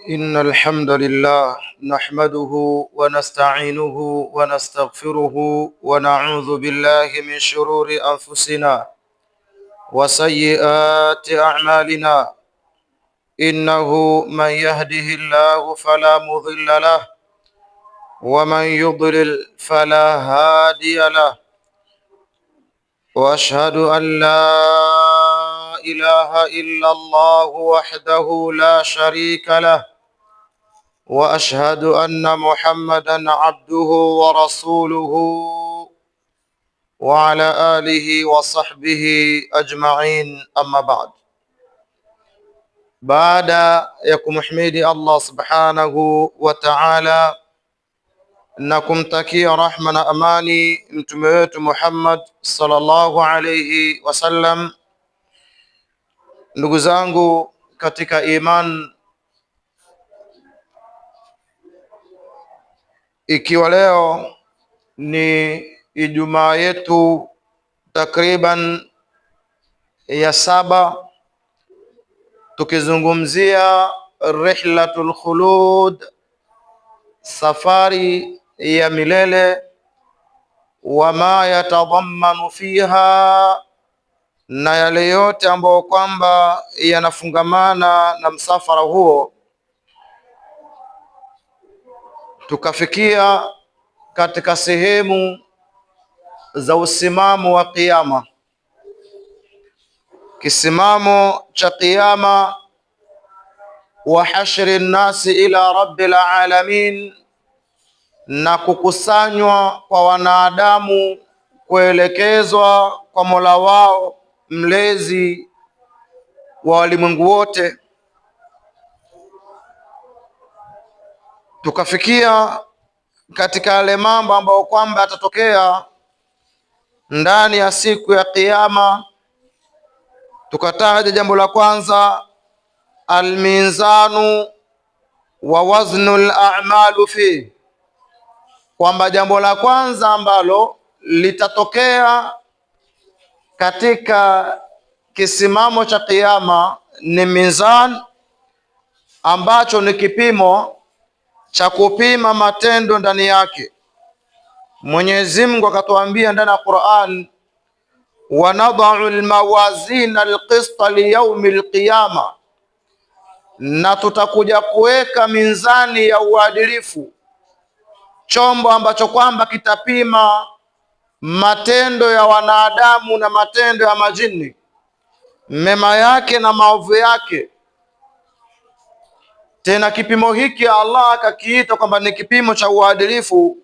إن الحمد لله نحمده ونستعينه ونستغفره ونعوذ بالله من شرور أنفسنا وسيئات أعمالنا. إنه من يهده الله فلا مضل له ومن يضلل فلا هادي له، وأشهد أن لا إله إلا الله وحده لا شريك له، وأشهد أن محمدا عبده ورسوله وعلى آله وصحبه أجمعين. أما بعد، baada ya kumhimidi Allah subhanahu wa ta'ala na kumtakia rahma na amani mtume wetu Muhammad sallallahu alayhi wasallam, ndugu zangu katika iman, ikiwa leo ni Ijumaa yetu takriban ya 7 tukizungumzia rihlatul khulud, safari ya milele, wama yatadhammanu fiha, na yale yote ambayo kwamba yanafungamana na msafara huo. Tukafikia katika sehemu za usimamo wa Kiyama, kisimamo cha Kiyama, wa hashri nnasi ila rabbil alamin, na kukusanywa kwa wanadamu kuelekezwa kwa Mola wao mlezi wa walimwengu wote. Tukafikia katika yale mambo ambayo kwamba yatatokea ndani ya siku ya Kiyama. Tukataja jambo la kwanza, almizanu wa waznul a'malu fi, kwamba jambo la kwanza ambalo litatokea katika kisimamo cha Kiyama ni mizan, ambacho ni kipimo cha kupima matendo ndani yake. Mwenyezi Mungu akatuambia ndani ya Qur'an, wanadau almawazina alqista liyaumi alqiyama, na tutakuja kuweka mizani ya uadilifu, chombo ambacho kwamba kitapima matendo ya wanadamu na matendo ya majini, mema yake na maovu yake. Tena kipimo hiki Allah akakiita kwamba ni kipimo cha uadilifu,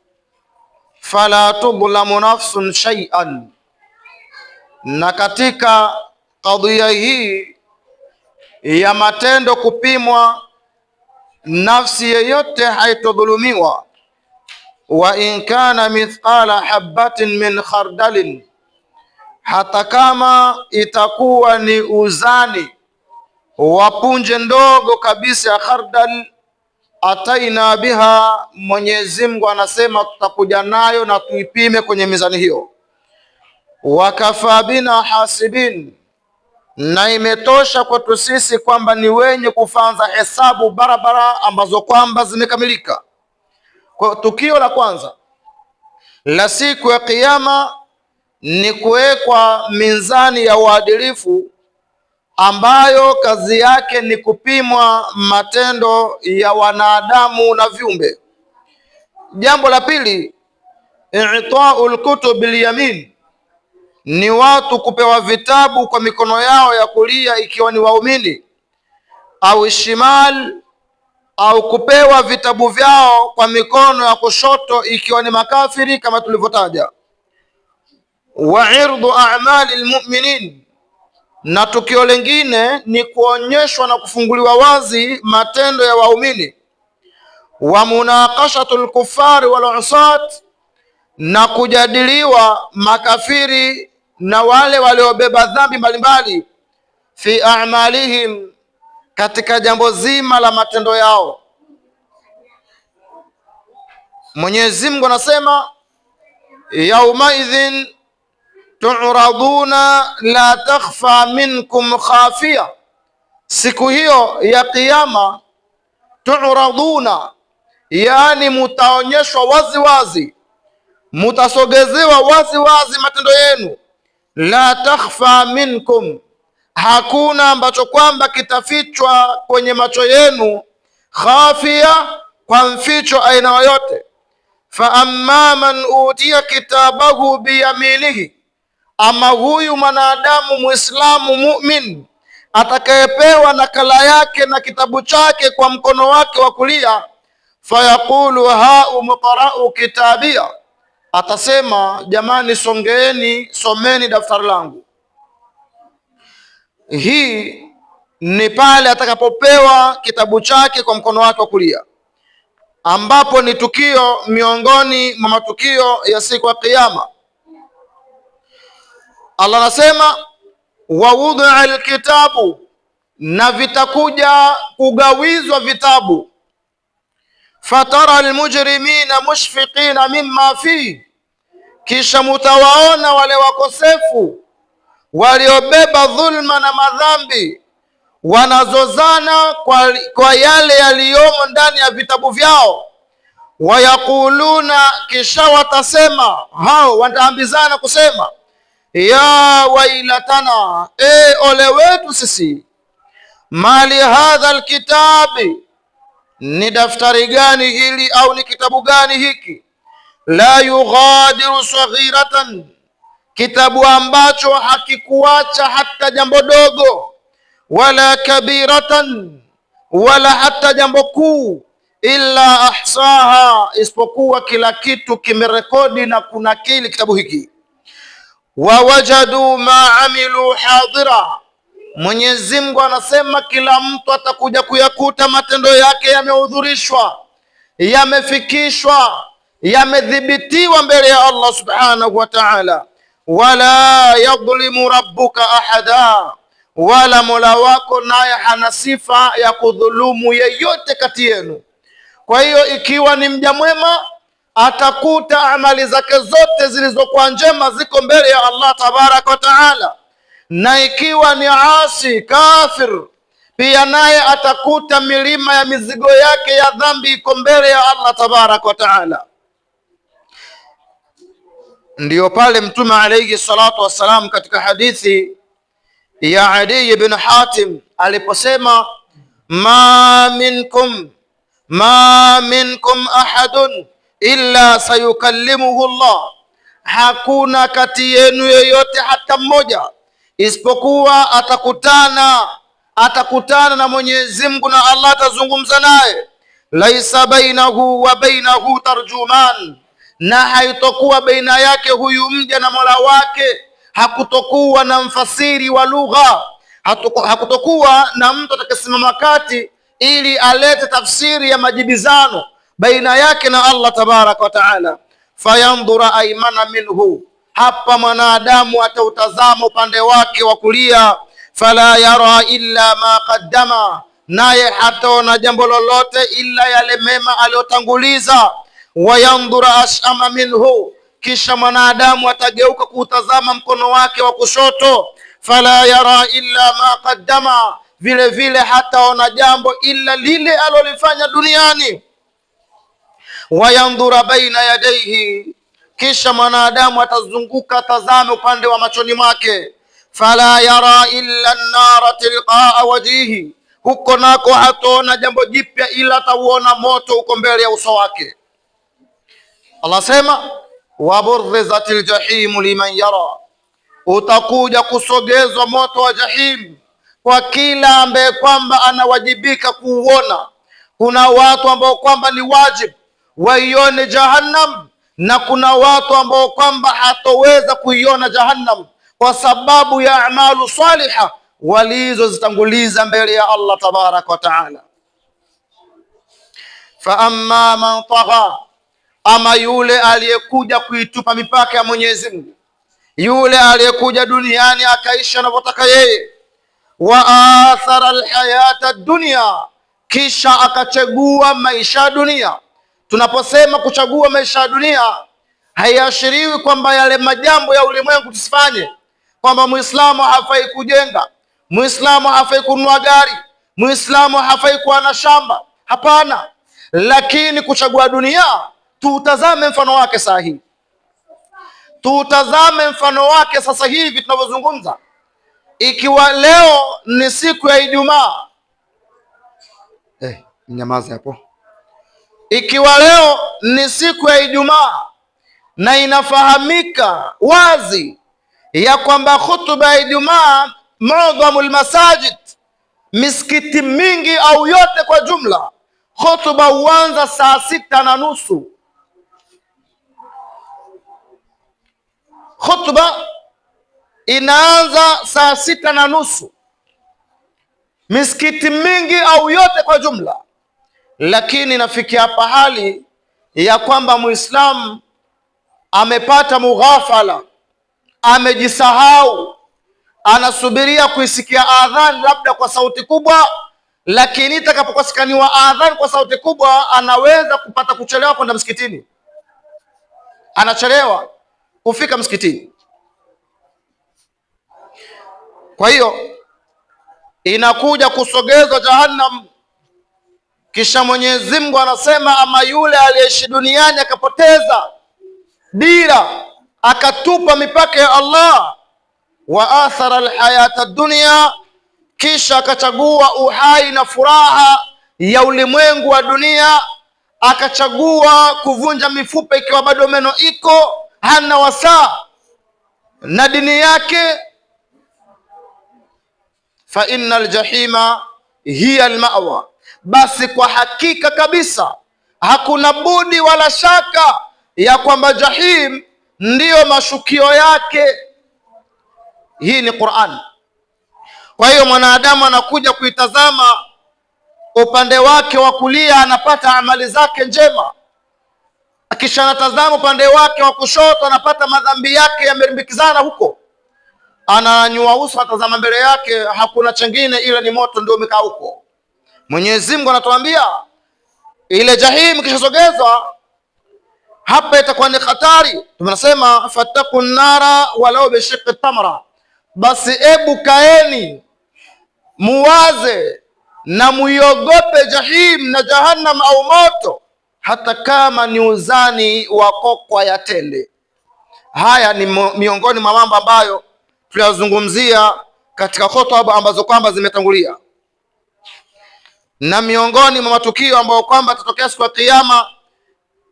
fala tudlamu nafsun shay'an. Na katika kadhia hii ya matendo kupimwa, nafsi yeyote haitodhulumiwa. Wa in kana mithqala habatin min khardalin, hata kama itakuwa ni uzani wa punje ndogo kabisa ya khardal, ataina biha, Mwenyezi Mungu anasema tutakuja nayo na tuipime kwenye mizani hiyo. Wakafa bina hasibin, na imetosha kwetu sisi kwamba ni wenye kufanza hesabu barabara ambazo kwamba zimekamilika. Kwa tukio la kwanza la siku ya Kiyama ni kuwekwa mizani ya uadilifu, ambayo kazi yake ni kupimwa matendo ya wanadamu na viumbe. Jambo la pili, i'ta'ul kutubil yamin, ni watu kupewa vitabu kwa mikono yao ya kulia ikiwa ni waumini, au shimal, au kupewa vitabu vyao kwa mikono ya kushoto ikiwa ni makafiri kama tulivyotaja. Wa irdu a'mali almu'minin, na tukio lingine ni kuonyeshwa na kufunguliwa wazi matendo ya waumini. Wa munaqashatul kuffari wal usat, na kujadiliwa makafiri na wale waliobeba dhambi mbalimbali, fi a'malihim, katika jambo zima la matendo yao. Mwenyezi Mungu anasema, yaumaidhin tu'raduna la takhfa minkum khafia, siku hiyo ya Kiyama tu'raduna, yani mutaonyeshwa wazi wazi, mutasogezewa wazi wazi matendo yenu. La takhfa minkum, hakuna ambacho kwamba kitafichwa kwenye macho yenu. Khafia, kwa mficho aina yoyote. Fa amma man utiya kitabahu biyaminihi, ama huyu mwanadamu muislamu mu'min atakayepewa nakala yake na kitabu chake kwa mkono wake wa kulia, fayaqulu haumqra'u kitabia, atasema jamani, songeeni, someni daftari langu. Hii ni pale atakapopewa kitabu chake kwa mkono wake wa kulia, ambapo ni tukio miongoni mwa matukio ya siku ya Kiyama. Allah anasema wa wudia alkitabu, na vitakuja kugawizwa vitabu. Fatara almujrimina mushfiqina mimma fi, kisha mutawaona wale wakosefu waliobeba dhulma na madhambi wanazozana kwa yale yaliyomo ndani ya vitabu vyao. Wayakuluna, kisha watasema hao, wataambizana kusema, ya wailatana, ole wetu sisi, mali hadha alkitabi, ni daftari gani hili au ni kitabu gani hiki? La yughadiru saghiratan, kitabu ambacho hakikuacha hata jambo dogo, wala kabiratan, wala hata jambo kuu, illa ahsaha, isipokuwa kila kitu kimerekodi na kunakili kitabu hiki. Wawajadu ma amilu hadira, Mwenyezi Mungu anasema kila mtu atakuja kuyakuta matendo yake yamehudhurishwa, yamefikishwa, yamedhibitiwa mbele ya Allah subhanahu wa ta'ala. Wala yadhlimu rabbuka ahada, wala Mola wako naye hana sifa ya kudhulumu yeyote kati yenu. Kwa hiyo ikiwa ni mja mwema, atakuta amali zake zote zilizokuwa njema ziko mbele ya Allah tabaraka wa taala, na ikiwa ni asi kafir, pia naye atakuta milima ya mizigo yake ya dhambi iko mbele ya Allah tabaraka wa taala. Ndiyo pale Mtume alayhi salatu wassalam katika hadithi ya Adi ibn Hatim aliposema, ma minkum ahadun illa sayukallimuhu Allah, hakuna kati yenu yeyote hata mmoja isipokuwa atakutana na Mwenyezi Mungu na Allah atazungumza naye. Laisa bainahu wa bainahu tarjuman, na haitokuwa baina yake huyu mja na Mola wake, hakutokuwa na mfasiri wa lugha, hakutokuwa na mtu atakayesimama kati ili alete tafsiri ya majibizano baina yake na Allah tabaraka wa taala. Fayandhura aymana minhu, hapa mwanadamu atautazama upande wake wa kulia. Fala yara illa ma qaddama, naye hataona jambo lolote ila yale mema aliyotanguliza. Wayandhura ashama minhu, kisha mwanadamu atageuka kuutazama mkono wake wa kushoto. Fala yara illa ma qaddama, vile vile hataona jambo ila lile alolifanya duniani. Wayandhura baina yadayhi, kisha mwanadamu atazunguka tazame upande wa machoni mwake. Fala yara illa an-nara tilqaa wajhihi, huko nako hataona jambo jipya ila atauona moto uko mbele ya uso wake. Allah sema waburrizatil jahimu liman yara, utakuja kusogezwa moto wa jahim kwa kila ambaye kwamba anawajibika kuuona. Kuna watu ambao kwamba ni wajibu waione jahannam, na kuna watu ambao kwamba hatoweza kuiona jahannam kwa sababu ya amalu saliha walizozitanguliza mbele ya Allah tabaraka wa taala. Fa amma man tagha, ama yule aliyekuja kuitupa mipaka ya Mwenyezi Mungu, yule aliyekuja duniani akaishi anavyotaka yeye. Wa athara alhayata ad-dunya, kisha akachagua maisha ya dunia. Tunaposema kuchagua maisha ya dunia, haiashiriwi kwamba yale majambo ya ulimwengu tusifanye, kwamba Muislamu hafai kujenga, Muislamu hafai kununua gari, Muislamu hafai kuwa na shamba. Hapana. Lakini kuchagua dunia, tuutazame mfano wake saa hii, tuutazame mfano wake sasa hivi tunavyozungumza. Ikiwa leo ni siku ya Ijumaa, nyamaza hapo. Ikiwa leo ni siku ya Ijumaa na inafahamika wazi ya kwamba khutba ya Ijumaa, muadhamul masajid, misikiti mingi au yote kwa jumla, khutba huanza saa 6:30. Khutba inaanza saa 6:30, misikiti mingi au yote kwa jumla. Lakini nafikia pahali ya kwamba Muislamu amepata mughafala, amejisahau, anasubiria kuisikia adhan labda kwa sauti kubwa, lakini itakapokosekaniwa adhan kwa sauti kubwa, anaweza kupata kuchelewa kwenda msikitini, anachelewa kufika msikitini. Kwa hiyo inakuja kusogezwa Jahannam. Kisha Mwenyezi Mungu anasema, ama yule aliyeishi duniani akapoteza dira, akatupa mipaka ya Allah, wa athara alhayata dunya, kisha akachagua uhai na furaha ya ulimwengu wa dunia, akachagua kuvunja mifupa ikiwa bado meno iko, hana wasaa na dini yake, fa innal jahima hiya almawa, basi kwa hakika kabisa hakuna budi wala shaka ya kwamba jahim ndiyo mashukio yake. Hii ni Qur'an. Kwa hiyo mwanadamu anakuja kuitazama upande wake wa kulia, anapata amali zake njema, kisha anatazama upande wake wa kushoto, anapata madhambi yake yamerimbikizana huko. Ananyua uso, atazama mbele yake, hakuna chengine ila ni moto ndio umekaa huko. Mwenyezi Mungu anatuambia ile jahim kishasogezwa hapa itakuwa ni hatari. Tunasema fattaqun nara walau bishiqqi tamra, basi ebu kaeni muwaze na muiogope jahim na jahannam au moto, hata kama ni uzani wa kokwa ya tende. Haya ni miongoni mwa mambo ambayo tuliyazungumzia katika khutba ambazo kwamba zimetangulia, na miongoni mwa matukio ambayo kwamba tatokea siku ya Kiyama,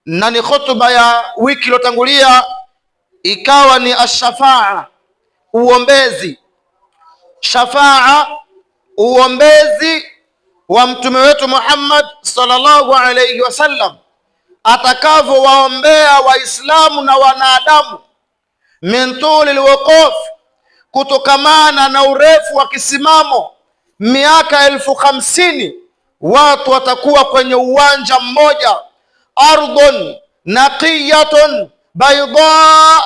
na ni khutba ya wiki iliyotangulia, ikawa ni ashafaa, uombezi. Shafaa, uombezi wa mtume wetu Muhammad sallallahu alayhi wasallam, atakavyowaombea Waislamu na wanadamu, min tuli alwuquf, kutokamana na urefu wa kisimamo miaka 50,000, watu watakuwa kwenye uwanja mmoja, ardhun naqiyatun bayda,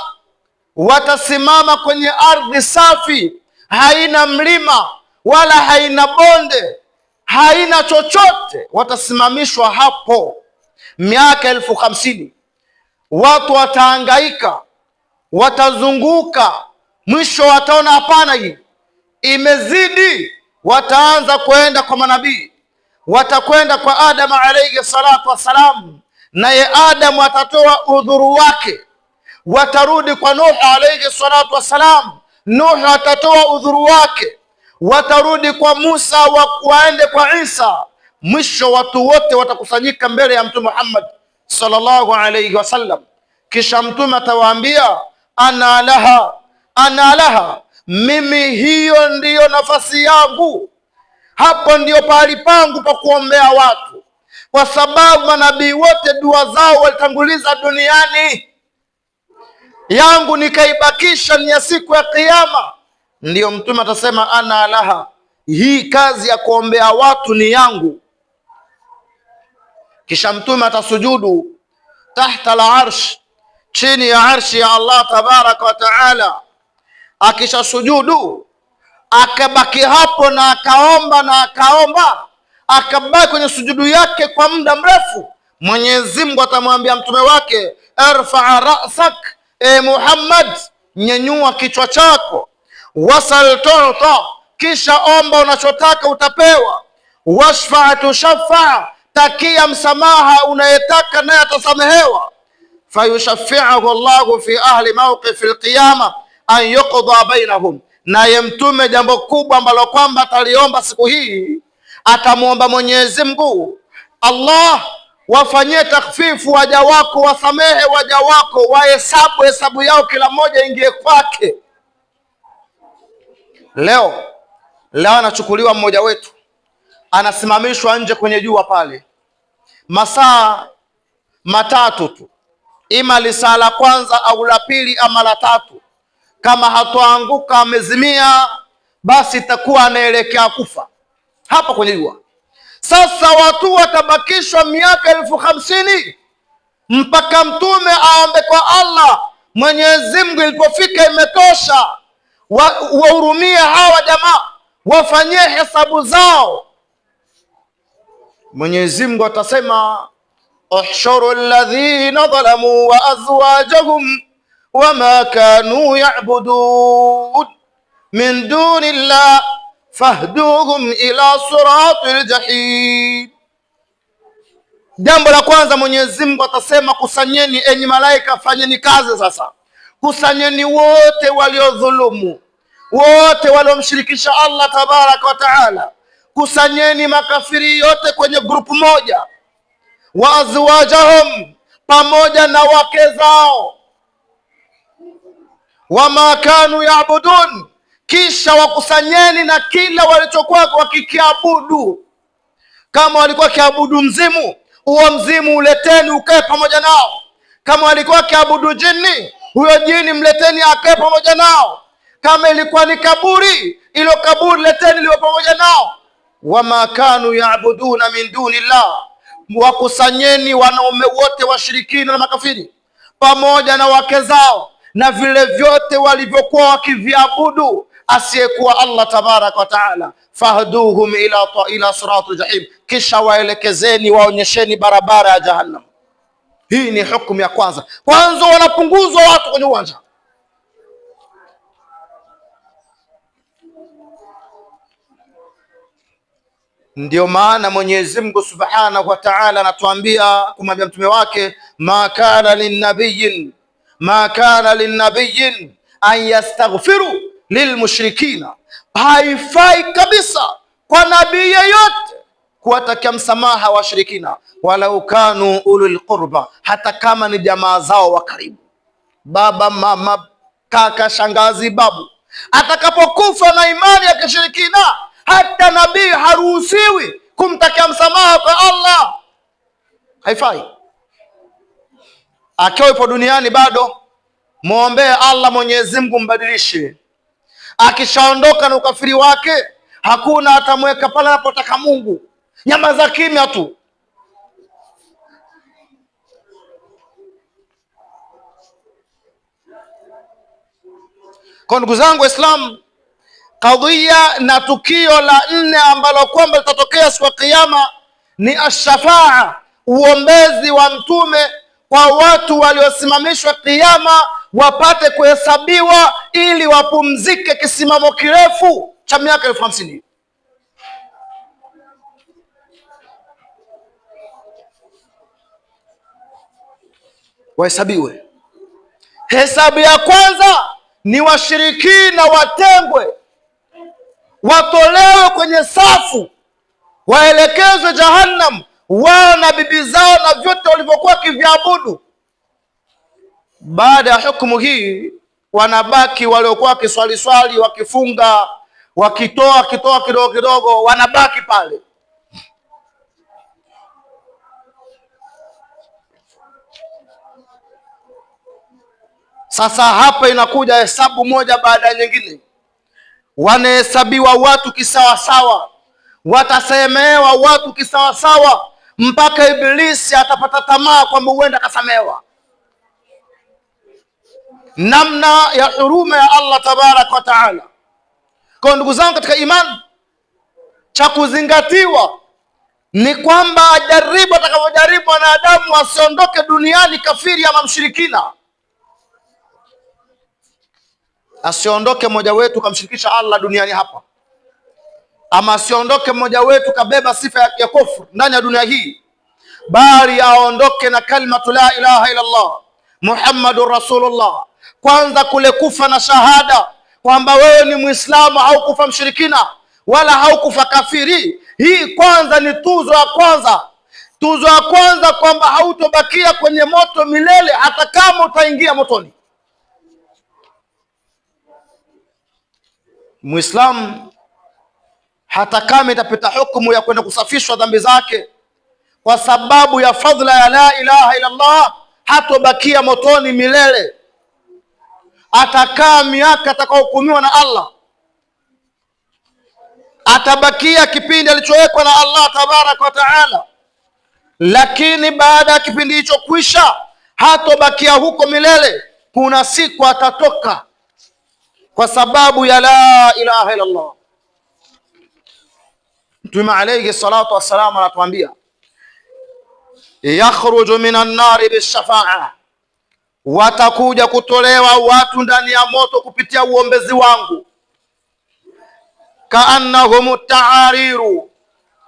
watasimama kwenye ardhi safi, haina mlima wala haina bonde, haina chochote. Watasimamishwa hapo miaka 50,000. Watu watahangaika, watazunguka, mwisho wataona hapana, hii imezidi. Wataanza kwenda kwa manabii, watakwenda kwa Adamu alayhi salatu wassalam, naye Adamu atatoa udhuru wake. Watarudi kwa Nuhu alayhi salatu wassalam, Nuhu atatoa udhuru wake. Watarudi kwa Musa, waende kwa Isa. Mwisho watu wote watakusanyika mbele ya Mtume Muhammad sallallahu alayhi wasallam. Kisha Mtume atawaambia, ana laha, ana laha, mimi hiyo ndiyo nafasi yangu, hapo ndiyo pahali pangu pa kuombea watu, kwa sababu manabii wote dua zao walitanguliza duniani, yangu nikaibakisha ni ya siku ya Kiyama. Ndiyo Mtume atasema ana laha, hii kazi ya kuombea watu ni yangu. Kisha Mtume atasujudu tahta al-arsh, chini ya arshi ya Allah tabaraka wa taala. Akisha sujudu akabaki hapo na akaomba na akaomba, akabaki kwenye sujudu yake kwa muda mrefu, Mwenyezi Mungu atamwambia mtume wake, irfa ra'sak, e Muhammad, nyanyua kichwa chako, wasal tu'ta, kisha omba unachotaka utapewa, washfa tushaffa, takia msamaha unayetaka naye atasamehewa. Fayushafi'uhu Allahu fi ahli mawqifi alqiyama an yuqda bainahum, naye Mtume jambo kubwa ambalo kwamba ataliomba siku hii, atamwomba Mwenyezi Mungu, Allah wafanyie takhfifu waja wako, wasamehe waja wako, wahesabu hesabu yao, kila mmoja ingie kwake. Leo anachukuliwa mmoja wetu, anasimamishwa nje kwenye jua pale masaa matatu tu, ima lisaa la kwanza au la pili ama la tatu. Kama hatoanguka amezimia, basi itakuwa anaelekea kufa hapa kwenye jua. Sasa watu watabakishwa miaka 50,000 mpaka Mtume aombe kwa Allah, Mwenyezi Mungu ilipofika imetosha, wahurumie hawa jamaa, wafanyie hesabu zao. Mwenyezi Mungu atasema, uhshuru alladhina dhalamu wa azwajahum wama kanu ya'budun min dunillah fahduhum ila siratil jahim. Jambo la kwanza Mwenyezi Mungu atasema, kusanyeni enyi malaika, fanyeni kazi sasa. Kusanyeni wote waliodhulumu, wote waliomshirikisha Allah tabaraka wa taala. Kusanyeni makafiri yote kwenye grupu moja, wa azwajahum, pamoja na wake zao, wama kanu yaabudun, kisha wakusanyeni na kila walichokuwa wakikiabudu. Kama walikuwa kiabudu mzimu, huo mzimu uleteni ukae pamoja nao. Kama walikuwa kiabudu jini, huyo jini mleteni akae pamoja nao. Kama ilikuwa ni kaburi, ilo kaburi leteni liwe pamoja nao. Wama kanu yaabuduna min dunillah, wakusanyeni wanaume wote washirikina na makafiri pamoja na wake zao na vile vyote walivyokuwa wakiviabudu asiyekuwa Allah tabaraka wa taala. Fahduhum ila siratul jahim, kisha waelekezeni, waonyesheni barabara ya Jahannam. Hii ni hukumu ya kwanza. Kwanza wanapunguzwa watu kwenye uwanja. Ndio maana Mwenyezi Mungu Subhanahu wa Ta'ala anatuambia, kumwambia mtume wake, ma kana linnabiyin an yastaghfiru lilmushrikina, haifai kabisa kwa nabii yeyote kuwatakia msamaha washirikina, walau kanu ulul qurba, hata kama ni jamaa zao wa karibu, baba, mama, kaka, shangazi, babu. Atakapokufa na imani ya kishirikina, hata nabii haruhusiwi kumtakia msamaha kwa Allah, haifai. Akiwa yupo duniani bado, muombee Allah Mwenyezi Mungu mbadilishe. Akishaondoka na ukafiri wake, hakuna atamweka pale anapotaka Mungu. Nyama za kimya tu. Kwa ndugu zangu Waislamu, kadhia na tukio la 4 ambalo kwamba litatokea siku ya Kiyama ni ashafaa, uombezi wa Mtume kwa watu waliosimamishwa Kiyama, wapate kuhesabiwa ili wapumzike kisimamo kirefu cha miaka 50,000. Wahesabiwe. Hesabu ya kwanza ni washirikina watengwe, watolewe kwenye safu, waelekezwe Jahannam, wao na bibi zao na vyote walivyokuwa kiviabudu. Baada ya hukumu hii, wanabaki waliokuwa wakiswali, wakifunga, wakitoa kidogo kidogo, wanabaki pale. Sasa hapa inakuja hesabu moja baada ya nyingine. Wanahesabiwa watu kisawasawa, watasemewa watu kisawasawa, mpaka Ibilisi atapata tamaa kwamba huenda akasamewa. Namna ya huruma ya Allah tabaraka wa taala. Kwa ndugu zangu katika imani, cha kuzingatiwa ni kwamba atakapojaribu wanadamu wasiondoke duniani kafiri ama mshirikina. Asiondoke mmoja wetu kamshirikisha Allah duniani hapa, ama asiondoke mmoja wetu kabeba sifa ya kufuru ndani ya dunia hii. bali aondoke na kalimatu la ilaha illa Allah Muhammadur Rasulullah. Kwanza kule kufa na shahada kwamba wewe ni Muislamu, haukufa mshirikina wala haukufa kafiri. Hii kwanza ni tuzo ya kwanza. Tuzo ya kwanza kwamba hautobakia kwenye moto milele hata kama utaingia motoni. Muislamu hata kama itapita hukumu ya kwenda kusafishwa dhambi zake kwa sababu ya fadhila ya la ilaha illa Allah, hatobakia motoni milele. Atakaa miaka atakaohukumiwa na Allah, atabakia kipindi alichowekwa na Allah tabaraka wa taala, lakini baada ya kipindi hicho kuisha hatobakia huko milele. Kuna siku atatoka kwa sababu ya la ilaha illa Allah. Mtume alayhi salatu wassalam anatuambia yakhruju minan nari bishafa'a, watakuja kutolewa watu ndani ya moto kupitia uombezi wangu. Kaannahum taariru,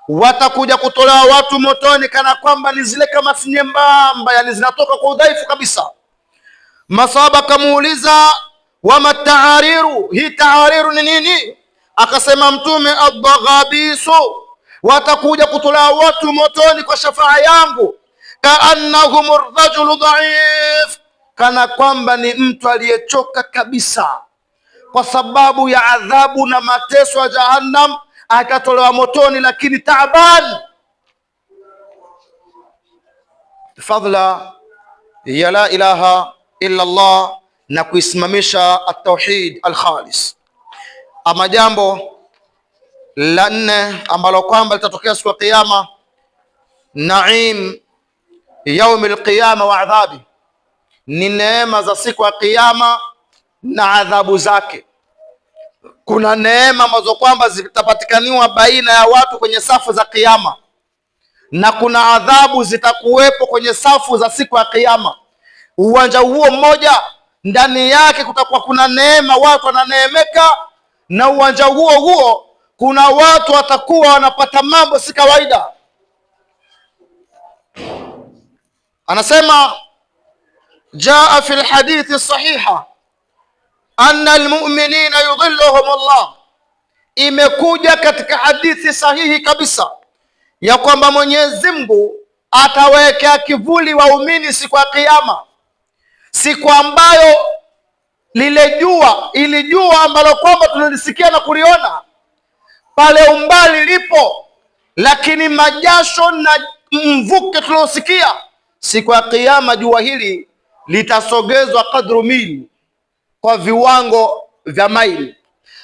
watakuja kutolewa watu motoni kana kwamba ni zile kama nyembamba, yani zinatoka kwa udhaifu kabisa. Masahaba kamuuliza wama taariru, hii taariru ni nini? Akasema Mtume adghabisu, watakuja kutolewa watu motoni kwa shafaa yangu. Kaannahum rajulu dhaif, kana kwamba ni mtu aliyechoka kabisa kwa sababu ya adhabu na mateso ya Jahannam, akatolewa motoni lakini taaban. Fadhila ya la ilaha illa Allah na kuisimamisha at-tauhid al-khalis. Ama jambo la nne ambalo kwamba litatokea siku ya Kiyama, naim yaum al-qiyama wa adhabi, ni neema za siku ya Kiyama na adhabu zake. Kuna neema ambazo kwamba zitapatikaniwa baina ya watu kwenye safu za Kiyama, na kuna adhabu zitakuwepo kwenye safu za siku ya Kiyama. Uwanja huo mmoja, ndani yake kutakuwa kuna neema, watu wananeemeka, na uwanja huo huo kuna watu watakuwa wanapata mambo si kawaida. Anasema jaa fi lhadithi sahiha anna almu'minina yudhilluhum Allah, imekuja katika hadithi sahihi kabisa ya kwamba Mwenyezi Mungu atawekea kivuli waumini siku ya Kiyama, siku ambayo ili jua ambalo kwamba tunalisikia na kuliona pale umbali lipo, lakini majasho na mvuke tuliosikia, siku ya Kiyama jua hili litasogezwa kadru mili, kwa viwango vya maili.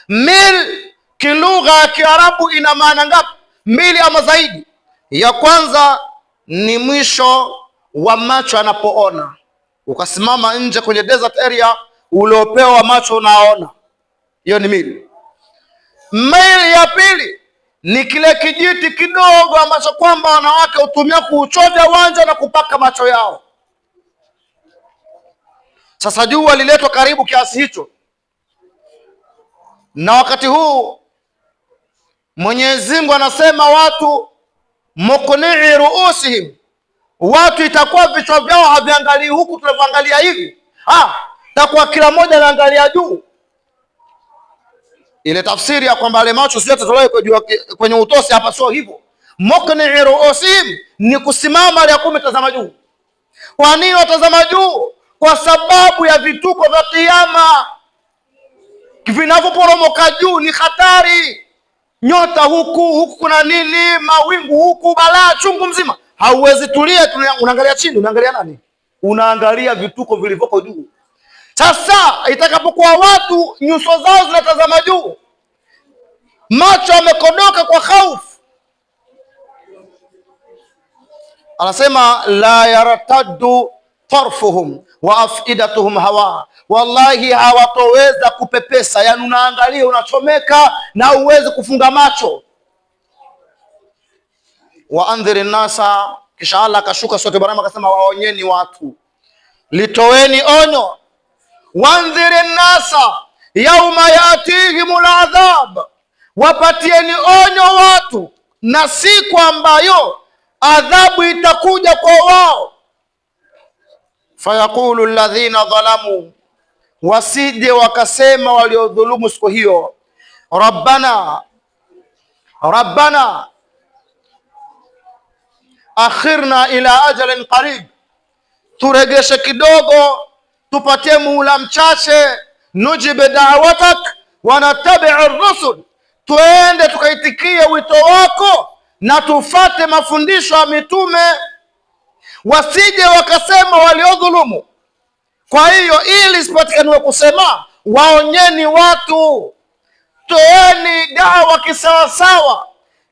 Mil kilugha ya Kiarabu ina maana ngapi? Mili ama zaidi. Ya kwanza ni mwisho wa macho anapoona. Ukasimama nje kwenye desert area, uliopewa macho unaona, hiyo ni mili. Mili ya pili ni kile kijiti kidogo ambacho kwamba wanawake hutumia kuuchovya wanja na kupaka macho yao. Sasa jua liletwa karibu kiasi hicho, na wakati huu Mwenyezi Mungu anasema watu muqni'i ruusihim, watu itakuwa vichwa vyao haviangalii huku tunavyoangalia hivi, takuwa kila mmoja anaangalia juu. Ile tafsiri ya kwamba ale macho sio tatolewa kwenye utosi, hapa sio hivyo. Muqni'i ruusihim ni kusimama ile kumetazama juu. Kwa nini watazama juu? Kwa sababu ya vituko vya Kiyama vinavyoporomoka juu, ni hatari. Nyota huku kuna nini, mawingu huku, balaa chungu mzima. Hauwezi tulia, unaangalia chini. Unaangalia nani? Unaangalia vituko vilivyoko juu. Sasa itakapokuwa watu nyuso zao zinatazama juu, macho yamekodoka kwa hofu, anasema la yarataddu tarfuhum wa afidatuhum hawa, wallahi hawatoweza kupepesa. Yani unaangalia unachomeka na uweze kufunga macho. Wa andhiri nasa, kisha Allah akashuka sote barama akasema waonyeni watu, litoweni onyo. Wandhiri nasa yauma yatihimul adhab, wapatieni onyo watu na siku ambayo adhabu itakuja kwa wao. Fayaqulu alladhina dhalamu, wasije wakasema waliodhulumu siku hiyo, rabbana akhirna ila ajalin qarib, turegeshe kidogo tupatie muhula mchache, nujibe da'watak wa natabi'u rusul, tuende tukaitikie wito wako na tufate mafundisho ya mitume. Wasije wakasema waliodhulumu. Kwa hiyo ili isipatikaniwe kusema, waonyeni watu, toeni dawa kisawasawa,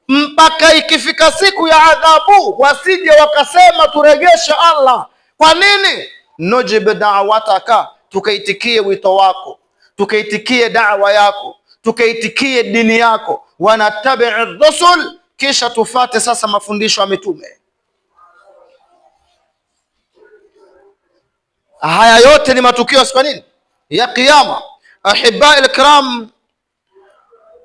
mpaka ikifika siku ya adhabu wasije wakasema turegeshe Allah. Kwa nini? Nujib da'wataka, tukaitikie wito wako, tukaitikie da'wa yako, tukaitikie dini yako, wanatabi'u rusul, kisha tufate sasa mafundisho ya mitume. Haya yote ni matukio siku nini? Ya Kiyama. Ahibai alkiram,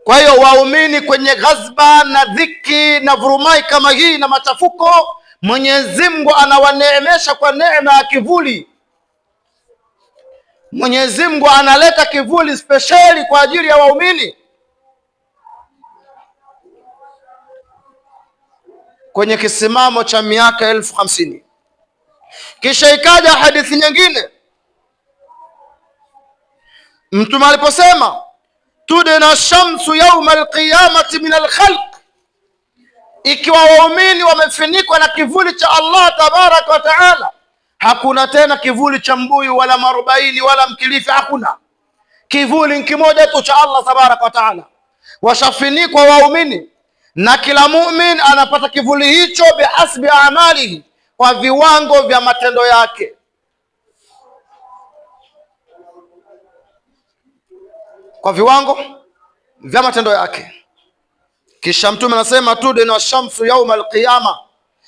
kwa hiyo waumini kwenye ghazba na dhiki na vurumai kama hii na machafuko, Mwenyezi Mungu anawaneemesha kwa neema ya kivuli. Mwenyezi Mungu analeta kivuli speciali kwa ajili ya waumini. Kwenye kisimamo cha miaka 50,000. Kisha ikaja hadithi nyingine, Mtume aliposema tudna shamsu yawma alqiyamati min alkhalq, ikiwa waumini wamefunikwa na kivuli cha Allah tabaraka wa taala, hakuna tena kivuli cha mbuyu wala marubaini wala mkilifi, hakuna. Kivuli kimoja tu cha Allah tabaraka wa taala. Washafunikwa waumini, na kila mumin anapata kivuli hicho bihasbi amalihi, kwa viwango vya matendo yake. Kwa viwango vya matendo yake. Kisha Mtume anasema tudna shamsu yauma alqiyama,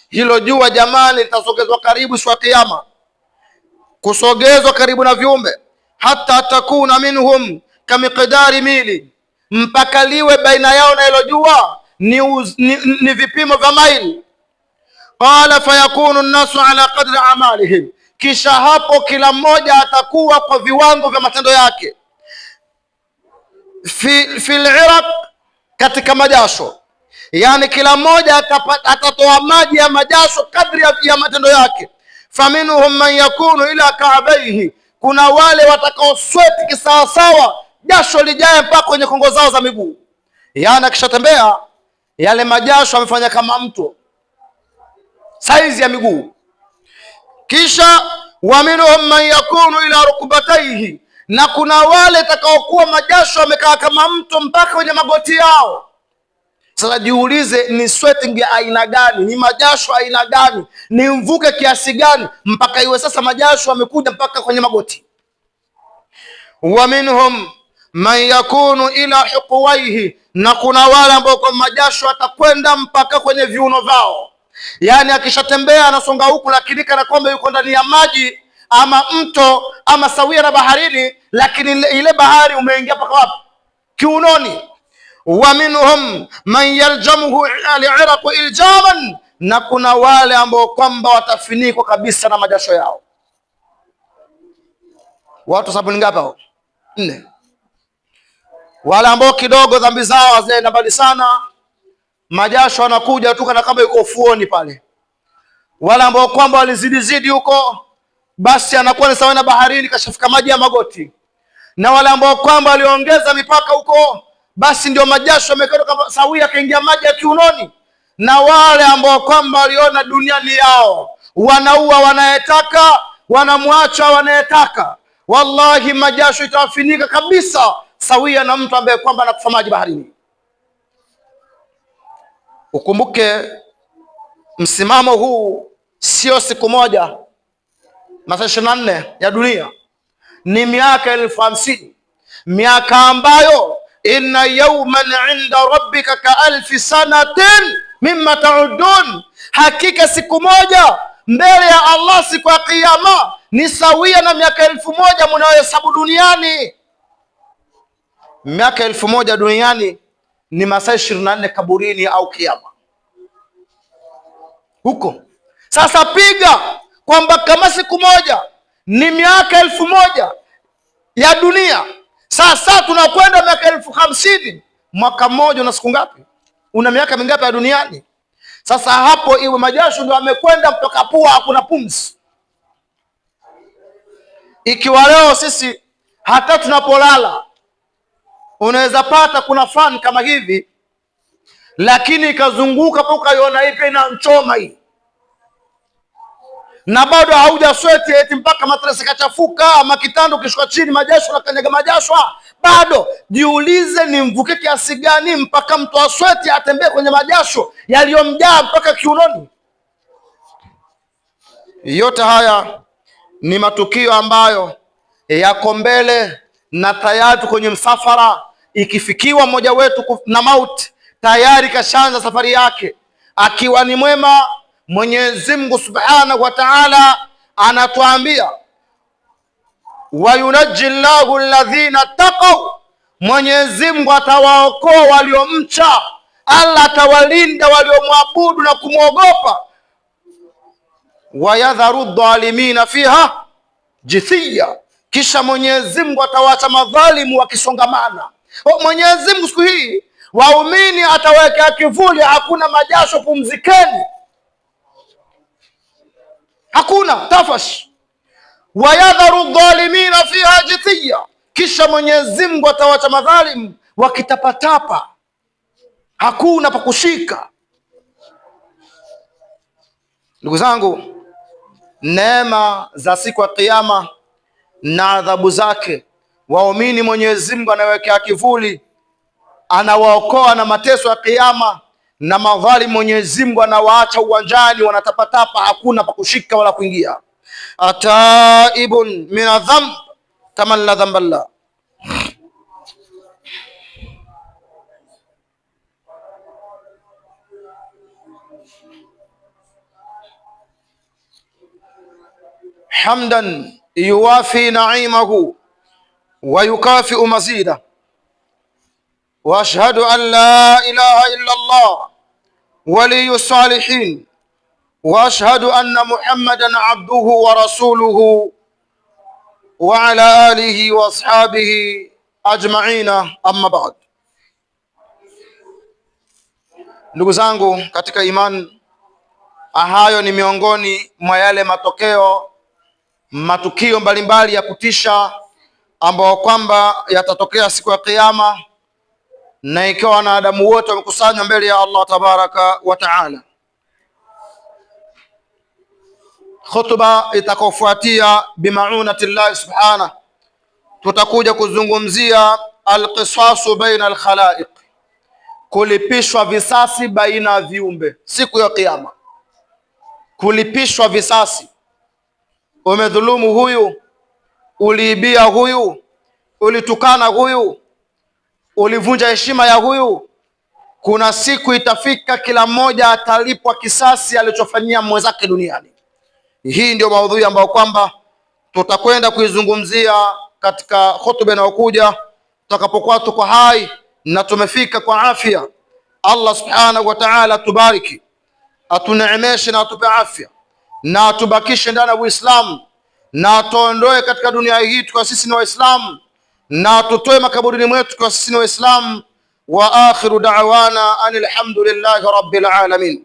hilo jua jamani litasogezwa karibu siku ya Kiyama, kusogezwa karibu na viumbe, hata takuna minhum kamiqdari mili, mpaka liwe baina yao na hilo jua ni vipimo vya maili. Qala fayakunu an-nasu ala qadri amalihim, kisha hapo kila mmoja atakuwa kwa viwango vya matendo yake. Fil iraq, katika majasho, yani kila mmoja atatoa maji ya majasho kadri ya matendo yake. Faminhum man yakunu ila ka'bayhi, kuna wale watakaosweti kisawasawa, jasho lijae mpaka kwenye kongo zao za miguu, yani akishatembea yale majasho amefanya kama mto saizi ya miguu. Kisha wa minhum man yakunu ila rukbatayhi, na kuna wale takaokuwa majasho amekaa kama mto mpaka kwenye magoti yao. Sasa jiulize, ni sweating ya aina gani? Ni majasho aina gani? Ni mvuke kiasi gani mpaka iwe sasa majasho amekuja mpaka kwenye magoti? Wa minhum man yakunu ila huqwaihi, na kuna wale ambao kwa majasho atakwenda mpaka kwenye viuno vao. Yani akishatembea anasonga huku, lakini kana kwamba yuko ndani ya maji ama mto ama sawia na baharini, lakini ile bahari umeingia mpaka wapi? Kiunoni. Wa minhum man yaljamuhu al-iraq iljaman, na kuna wale ambao kwamba watafinikwa kabisa na majasho yao. Watu sababu ni ngapi hao? 4. Wale ambao kidogo dhambi zao hazina mbali sana, majasho anakuja tu kana kama yuko ufuoni pale. Wale ambao kwamba walizidi huko, basi anakuwa ni sawa na baharini, kashafika maji ya magoti. Na wale ambao kwamba waliongeza mipaka huko, basi ndio majasho yamekatoka sawia kaingia maji ya kiunoni. Na wale ambao kwamba waliona dunia ni yao, wanaua wanayetaka, wanamwacha wanayetaka, wallahi majasho itawafinika kabisa sawia na mtu ambaye kwamba anakufa maji baharini. Ukumbuke msimamo huu sio siku moja, masaa 24 ya dunia ni miaka 50,000, miaka ambayo inna yawman inda rabbika ka alfi sanatin mimma ta'udun, hakika siku moja mbele ya Allah siku ya Kiyama ni sawia na miaka 1000 mnayohesabu duniani. Miaka 1000 duniani ni masaa 24 kaburini au Kiyama. huko. Sasa piga kwamba kama siku moja ni miaka 1000 ya dunia, sasa tunakwenda miaka 50,000. Mwaka mmoja una siku ngapi? Una miaka mingapi ya duniani? Sasa hapo iwe majasho ndio amekwenda mpaka pua, hakuna pumzi. Ikiwa leo sisi hata tunapolala unaweza pata kuna fan kama hivi, lakini ikazunguka mpaka ukaiona hii pia inachoma hii, na bado hauja sweti eti mpaka matresi kachafuka ama kitando kishuka chini majasho na kanyaga majasho bado. Jiulize ni mvuke kiasi gani mpaka mtu asweti atembee kwenye majasho yaliyomjaa mpaka kiunoni. Yote haya ni matukio ambayo yako mbele na tayari kwenye msafara. Ikifikiwa mmoja wetu na mauti, tayari kashaanza safari yake. Akiwa ni mwema, Mwenyezi Mungu Subhanahu wa Ta'ala anatuambia wayunajji Allahu alladhina taqaw, Mwenyezi Mungu atawaokoa waliomcha. Allah atawalinda waliomwabudu na kumwogopa. Wayadharu dhalimina fiha jithiya, kisha Mwenyezi Mungu atawaacha madhalimu wakisongamana. Mwenyezi Mungu siku hii waumini ataweka kivuli, hakuna majasho, pumzikeni, hakuna tafash. Wayadharu dhalimina fiha jithiya, kisha Mwenyezi Mungu atawaacha madhalimu wakitapatapa, hakuna pa kushika. Ndugu zangu, neema za siku ya Kiyama na adhabu zake, waumini Mwenyezi Mungu anawekea kivuli, anawaokoa na mateso ya Kiyama, na madhalimu Mwenyezi Mungu anawaacha uwanjani wanatapatapa, hakuna pa kushika wala kuingia. Ataibun min adhamb kama la dhamba la. Hamdan yuwafi na'imahu wa yukafi'u mazida, wa ashhadu an la ilaha illa Allah waliyyu salihin, wa ashhadu anna Muhammadan abduhu wa rasuluhu wa ala alihi wa ashabihi ajma'ina, amma ba'd. Ndugu zangu katika imani, hayo ni miongoni mwa yale matukio mbalimbali ya kutisha ambao kwamba yatatokea siku ya Kiyama, na ikiwa wanadamu wote wamekusanywa mbele ya Allah tabaraka wa taala. Khutba itakayofuatia bimaunati Allah subhanahu, tutakuja kuzungumzia alqisasu baina alkhalaiq, kulipishwa visasi baina ya viumbe siku ya Kiyama. Kulipishwa visasi. Umedhulumu huyu, uliibia huyu, ulitukana huyu, ulivunja heshima ya huyu. Kuna siku itafika kila mmoja atalipwa kisasi alichofanyia mwenzake duniani. Hii ndio maudhui ambayo kwamba tutakwenda kuizungumzia katika hotuba inayokuja, tutakapokuwa tuko hai na tumefika kwa afya. Allah subhanahu wa ta'ala tubariki, atuneemeshe na atupe afya, na atubakishe ndani ya Uislamu, na tuondoe katika dunia hii tukiwa sisi ni Waislamu, na tutoe makaburini mwetu tukiwa sisi ni Waislamu. Wa akhiru da'wana anil hamdulillahi rabbil alamin.